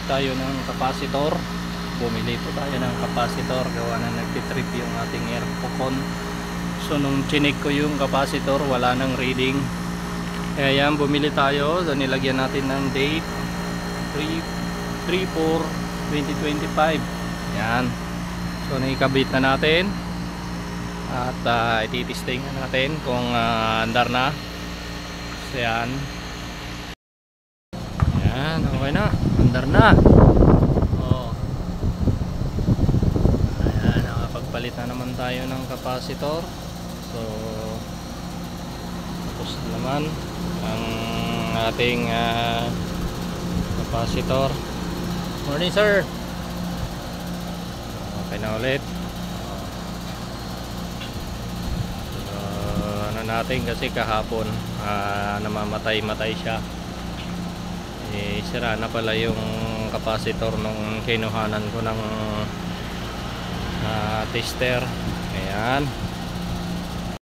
tayo ng capacitor. Bumili po tayo ng capacitor gawa na nagtitrip yung ating aircon. So nung chinek ko yung capacitor, wala nang reading. Kaya yan, bumili tayo. So nilagyan natin ng date 3/4/2025. Yan. So naikabit na natin. At ititesting na natin kung andar na. So yan. Yan, okay na. Andar na. Oh. Ayan, nakapagpalit na naman tayo ng capacitor. So tapos na naman ang ating capacitor. Morning sir. Okay na ulit. Natin kasi kahapon namamatay siya, sira na pala yung capacitor nung kinuhanan ko ng tester. Ayan.